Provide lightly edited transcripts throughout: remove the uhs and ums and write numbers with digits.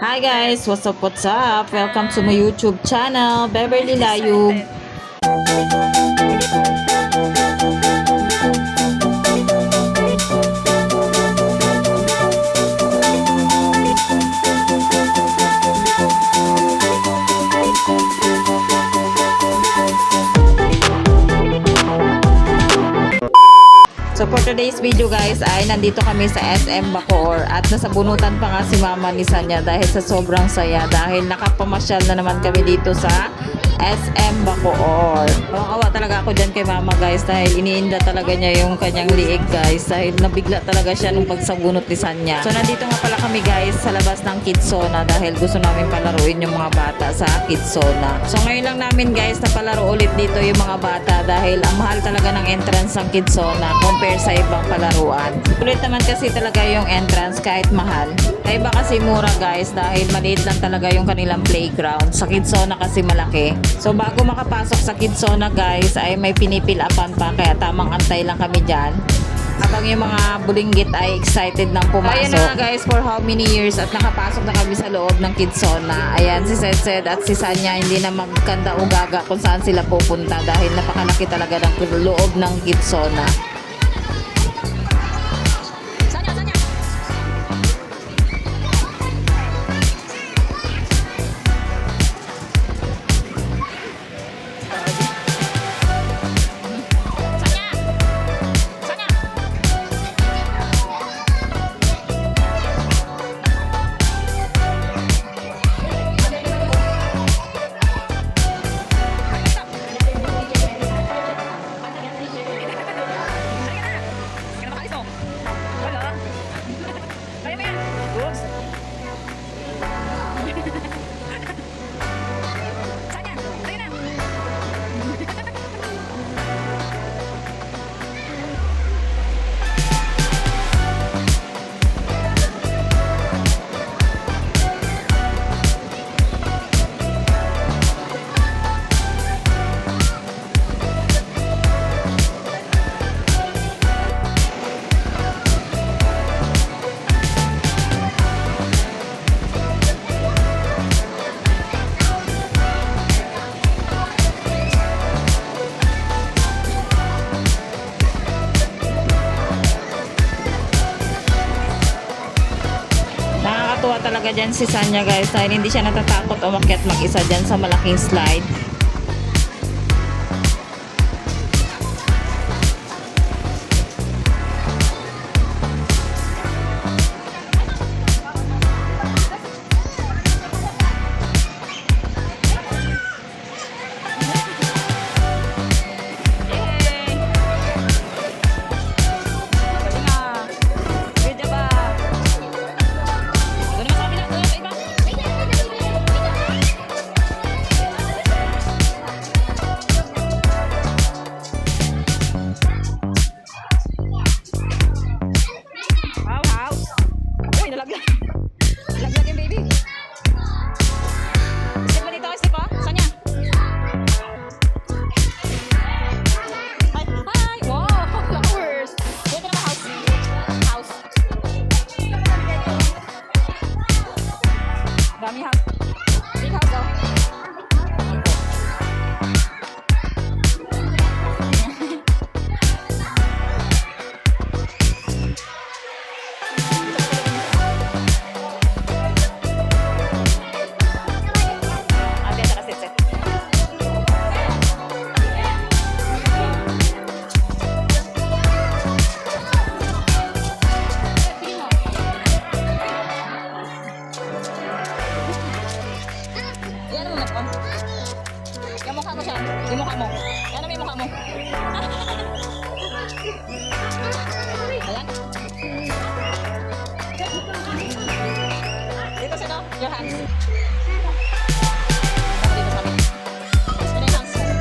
Hi guys, what's up, what's up? Welcome to my YouTube channel, Beverly Layug. So for today's video guys ay nandito kami sa SM Bacoor at nasa bunutan pa nga si Mama ni Sanya dahil sa sobrang saya dahil nakapamasyal na naman kami dito sa SM Bacoor. Awa talaga ako dyan kay Mama guys dahil iniinda talaga niya yung kanyang liig guys dahil nabigla talaga siya nung pagsabunot ni Sanya. So nandito nga pala kami guys sa labas ng Kidzona dahil gusto namin palaruin yung mga bata sa Kidzona. So ngayon lang namin guys napalaro ulit dito yung mga bata dahil ang mahal talaga ng entrance ng Kidzona compare sa ibang palaruan. Ulit naman kasi talaga yung entrance kahit mahal. Sa iba kasi mura guys dahil maliit lang talaga yung kanilang playground. Sa Kidzona kasi malaki. So bago makapasok sa Kidzona guys ay may pinipil-upan pa kaya tamang antay lang kami dyan. Habang yung mga bulinggit ay excited nang pumasok. Ayan na guys, for how many years at nakapasok na kami sa loob ng Kidzona. Ayan, si Sed at si Sanya hindi na magkanda o gaga kung saan sila pupunta dahil napakalaki talaga ng loob ng Kidzona. Nakakatuwa talaga dyan si Sanya guys dahil hindi siya natatakot umakyat mag-isa dyan sa malaking slide. Yung mukha mo siya. Yung mukha mo. Yan ang yung mukha mo. Ayan. Dito siya, no? Your hands. Dito sa amin. Ano yung hands mo?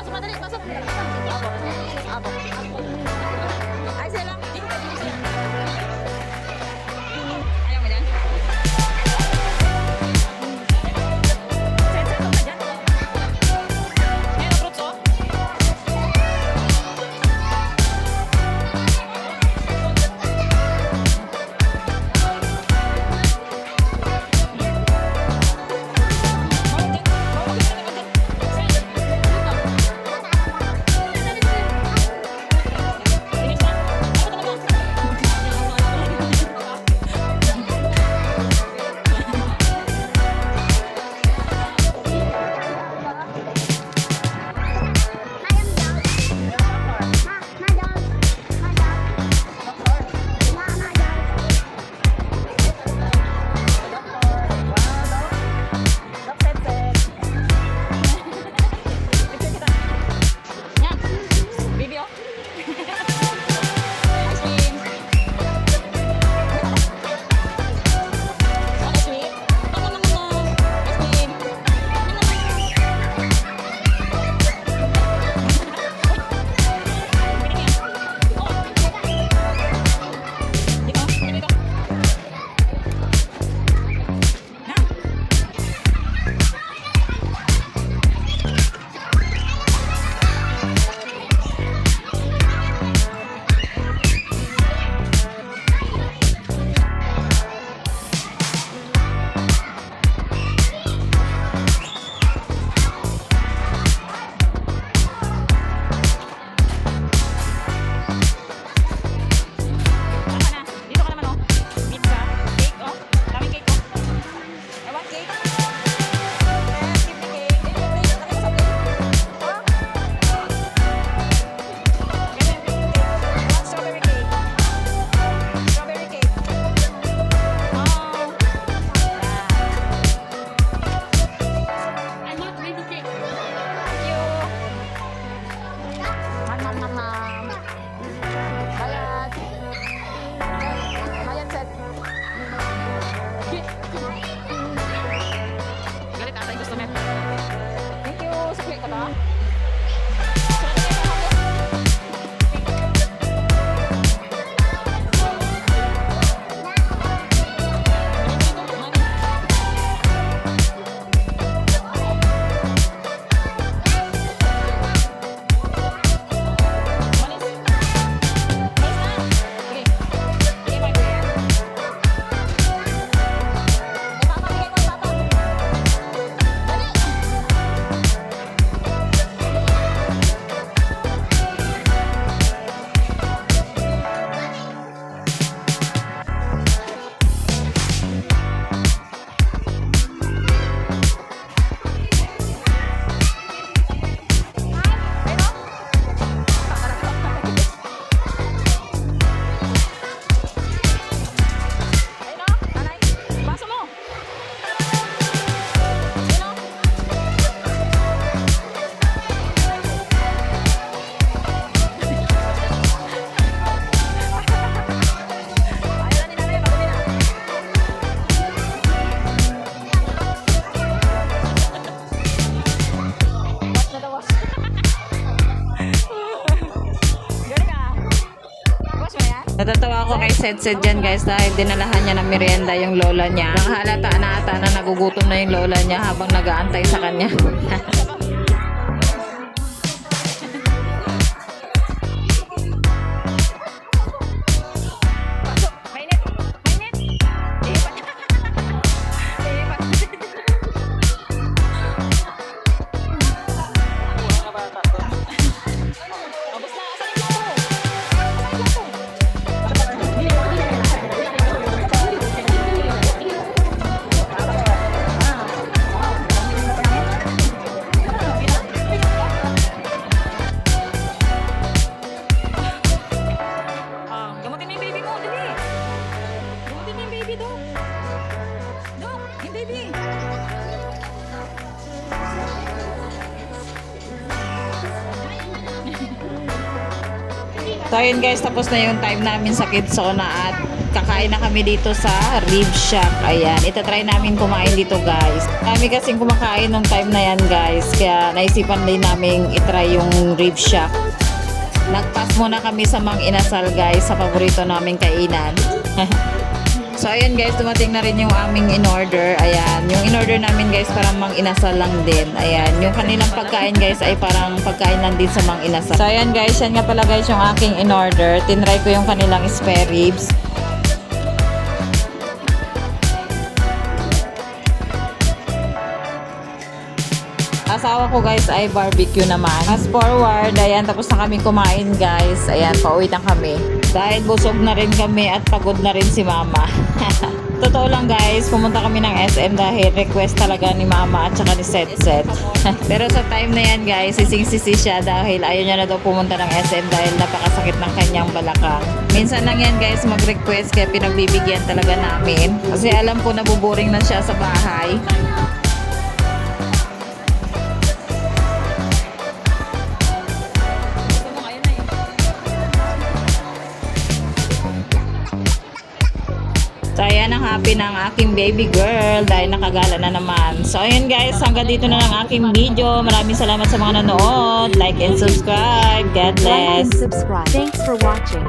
Pasok na dali, pasok. Abo. Ay, sila lang. Ayaw mo dyan? Set ka dyan. Ngayon ang fruits, oh. Natatawa ako kay Sed dyan guys dahil dinalahan niya ng merienda yung lola niya. Ang halata na ata na nagugutom na yung lola niya habang nag-aantay sa kanya. So ayun guys, tapos na yung time namin sa Kids Zona at kakain na kami dito sa Rib Shack. Ayan, itatry namin kumain dito guys. Kami kasing kumakain nung time na yan guys, kaya naisipan din namin itry yung Rib Shack. Nagpas muna kami sa Mang Inasal guys, sa paborito naming kainan. So ayan guys, dumating na rin yung aming in-order. Ayan, yung in-order namin guys parang Mang Inasal lang din. Ayan, yung kanilang pagkain guys ay parang pagkain lang din sa Mang Inasal. So ayan guys, yan nga pala guys yung aking in-order. Tinry ko yung kanilang spare ribs. Asawa ko guys ay barbecue naman. Fast forward, ayan, tapos na kami kumain guys. Ayan, pauwi na kami. Dahil busog na rin kami at pagod na rin si mama. Totoo lang guys, pumunta kami ng SM dahil request talaga ni mama at saka ni Set. Pero sa time na yan guys, sising-sisi siya dahil ayaw niya na daw pumunta ng SM dahil napakasakit ng kanyang balakang. Minsan lang yan guys mag-request kaya pinagbibigyan talaga namin. Kasi alam ko nabuboring na siya sa bahay. So, ayan ang happy ng aking baby girl dahil nakagala na naman. So, ayan guys, hanggang dito na lang aking video. Maraming salamat sa mga nanood. Like and subscribe. God bless. Like and subscribe. Thanks for watching.